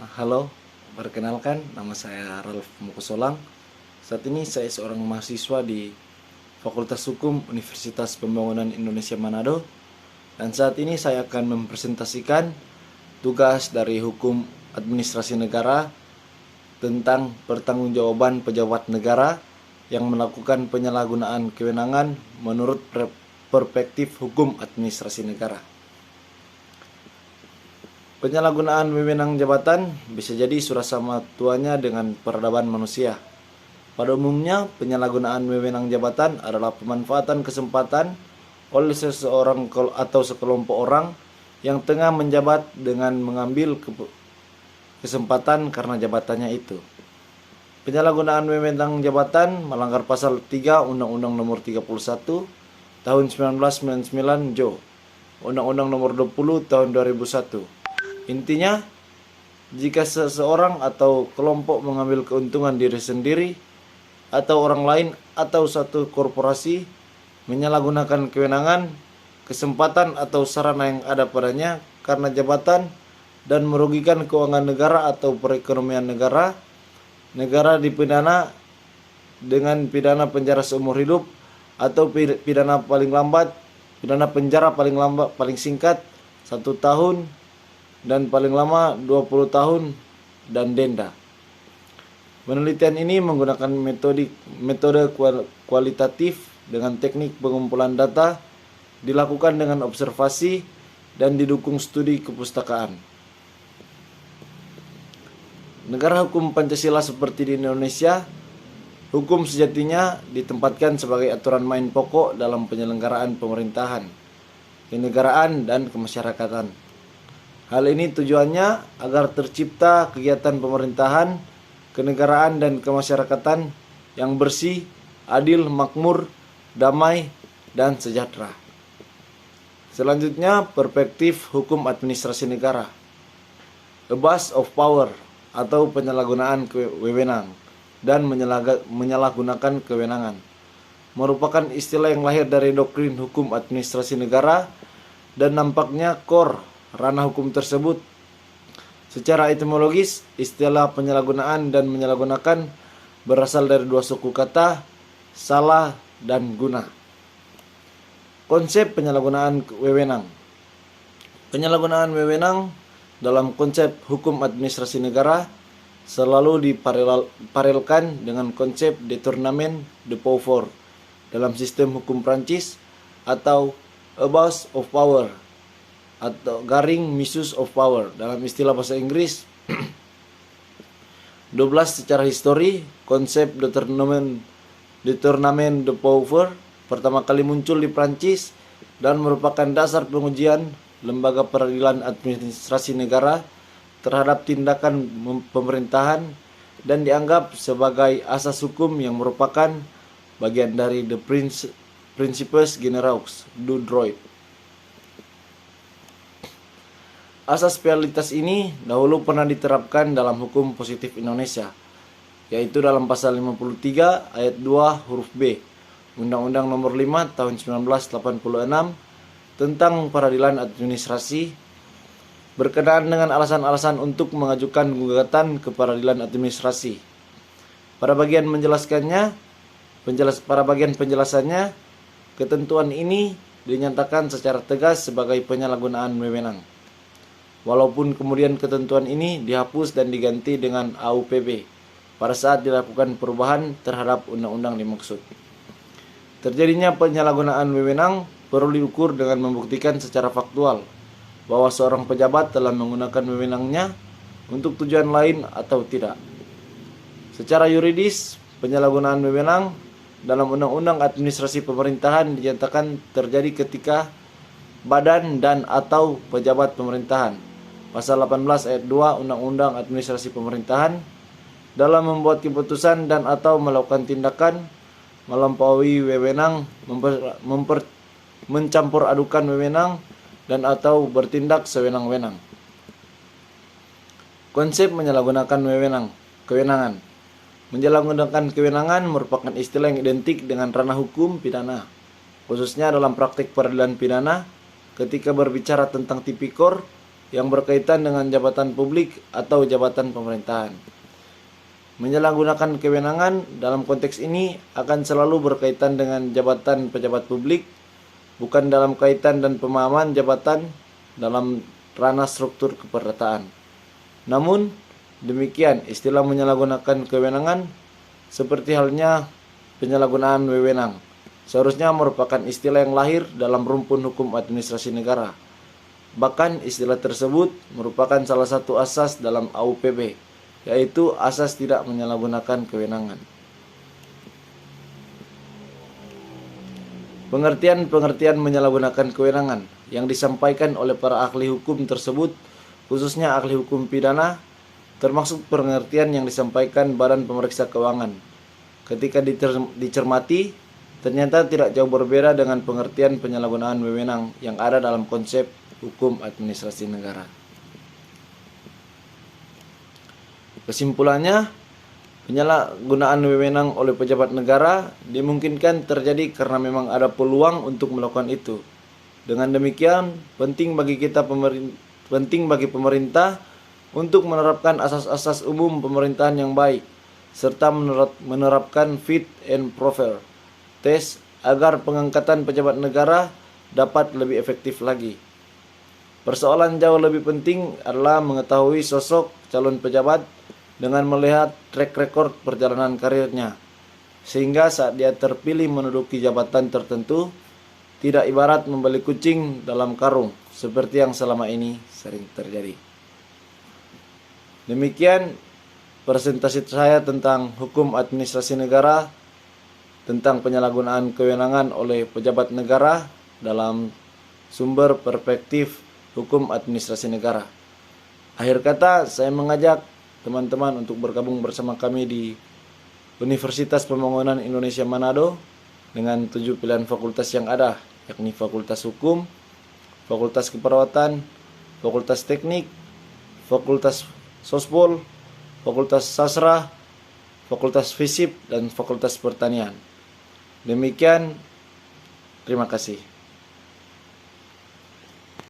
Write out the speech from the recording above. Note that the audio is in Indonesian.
Halo, perkenalkan nama saya Ralf Mukosolang. Saat ini saya seorang mahasiswa di Fakultas Hukum Universitas Pembangunan Indonesia Manado. Dan saat ini saya akan mempresentasikan tugas dari Hukum Administrasi Negara tentang pertanggungjawaban pejabat negara yang melakukan penyalahgunaan kewenangan menurut perspektif hukum administrasi negara. Penyalahgunaan wewenang jabatan bisa jadi surasama tuanya dengan peradaban manusia. Pada umumnya, penyalahgunaan wewenang jabatan adalah pemanfaatan kesempatan oleh seseorang atau sekelompok orang yang tengah menjabat dengan mengambil kesempatan karena jabatannya itu. Penyalahgunaan wewenang jabatan melanggar pasal 3 Undang-Undang Nomor 31 Tahun 1999 Jo, Undang-Undang Nomor 20 Tahun 2001. Intinya, jika seseorang atau kelompok mengambil keuntungan diri sendiri atau orang lain atau satu korporasi menyalahgunakan kewenangan, kesempatan atau sarana yang ada padanya karena jabatan dan merugikan keuangan negara atau perekonomian negara, negara dipidana dengan pidana penjara seumur hidup atau pidana penjara paling singkat 1 tahun dan paling lama 20 tahun dan denda. Penelitian ini menggunakan metode kualitatif dengan teknik pengumpulan data, dilakukan dengan observasi dan didukung studi kepustakaan. Negara hukum Pancasila seperti di Indonesia, hukum sejatinya ditempatkan sebagai aturan main pokok dalam penyelenggaraan pemerintahan, kenegaraan, dan kemasyarakatan. Hal ini tujuannya agar tercipta kegiatan pemerintahan, kenegaraan, dan kemasyarakatan yang bersih, adil, makmur, damai, dan sejahtera. Selanjutnya, perspektif hukum administrasi negara. Abuse of power atau penyalahgunaan wewenang dan menyalahgunakan kewenangan merupakan istilah yang lahir dari doktrin hukum administrasi negara dan nampaknya core ranah hukum tersebut. Secara etimologis, istilah penyalahgunaan dan menyalahgunakan berasal dari dua suku kata, salah dan guna. Konsep penyalahgunaan wewenang. Penyalahgunaan wewenang dalam konsep hukum administrasi negara selalu diparalelkan dengan konsep détournement de pouvoir dalam sistem hukum Prancis atau abuse of power atau misuse of power dalam istilah bahasa Inggris. 12 secara histori, konsep détournement de pouvoir pertama kali muncul di Prancis dan merupakan dasar pengujian lembaga peradilan administrasi negara terhadap tindakan pemerintahan dan dianggap sebagai asas hukum yang merupakan bagian dari the Principes Generaux du Droit. Asas realitas ini dahulu pernah diterapkan dalam hukum positif Indonesia, yaitu dalam pasal 53 ayat 2 huruf B Undang-Undang Nomor 5 Tahun 1986 tentang peradilan administrasi, berkenaan dengan alasan-alasan untuk mengajukan gugatan ke peradilan administrasi. Pada bagian penjelasannya, ketentuan ini dinyatakan secara tegas sebagai penyalahgunaan wewenang. Walaupun kemudian ketentuan ini dihapus dan diganti dengan AUPB pada saat dilakukan perubahan terhadap undang-undang dimaksud. Terjadinya penyalahgunaan wewenang perlu diukur dengan membuktikan secara faktual bahwa seorang pejabat telah menggunakan wewenangnya untuk tujuan lain atau tidak. Secara yuridis, penyalahgunaan wewenang dalam Undang-Undang Administrasi Pemerintahan dinyatakan terjadi ketika badan dan atau pejabat pemerintahan Pasal 18 ayat 2 Undang-Undang Administrasi Pemerintahan dalam membuat keputusan dan atau melakukan tindakan melampaui wewenang, mencampur adukan wewenang dan atau bertindak sewenang-wenang. Konsep menyalahgunakan kewenangan. Menyalahgunakan kewenangan merupakan istilah yang identik dengan ranah hukum pidana, khususnya dalam praktik peradilan pidana ketika berbicara tentang tipikor yang berkaitan dengan jabatan publik atau jabatan pemerintahan. Menyalahgunakan kewenangan dalam konteks ini akan selalu berkaitan dengan jabatan pejabat publik, bukan dalam kaitan dan pemahaman jabatan dalam ranah struktur keperdataan. Namun, demikian istilah menyalahgunakan kewenangan seperti halnya penyalahgunaan wewenang seharusnya merupakan istilah yang lahir dalam rumpun hukum administrasi negara. Bahkan istilah tersebut merupakan salah satu asas dalam AUPB, yaitu asas tidak menyalahgunakan kewenangan. Pengertian-pengertian menyalahgunakan kewenangan yang disampaikan oleh para ahli hukum tersebut, khususnya ahli hukum pidana, termasuk pengertian yang disampaikan Badan Pemeriksa Keuangan. Ketika dicermati, ternyata tidak jauh berbeda dengan pengertian penyalahgunaan wewenang yang ada dalam konsep hukum administrasi negara. Kesimpulannya, penyalahgunaan wewenang oleh pejabat negara dimungkinkan terjadi karena memang ada peluang untuk melakukan itu. Dengan demikian, penting bagi pemerintah untuk menerapkan asas-asas umum pemerintahan yang baik, serta menerapkan fit and proper test agar pengangkatan pejabat negara dapat lebih efektif lagi. Persoalan jauh lebih penting adalah mengetahui sosok calon pejabat dengan melihat track record perjalanan karirnya, sehingga saat dia terpilih menduduki jabatan tertentu, tidak ibarat membeli kucing dalam karung, seperti yang selama ini sering terjadi. Demikian presentasi saya tentang hukum administrasi negara, tentang penyalahgunaan kewenangan oleh pejabat negara dalam sumber perspektif hukum administrasi negara. Akhir kata, saya mengajak teman-teman untuk bergabung bersama kami di Universitas Pembangunan Indonesia Manado dengan 7 pilihan fakultas yang ada, yakni Fakultas Hukum, Fakultas Keperawatan, Fakultas Teknik, Fakultas Sospol, Fakultas Sastra, Fakultas Fisip, dan Fakultas Pertanian. Demikian, terima kasih.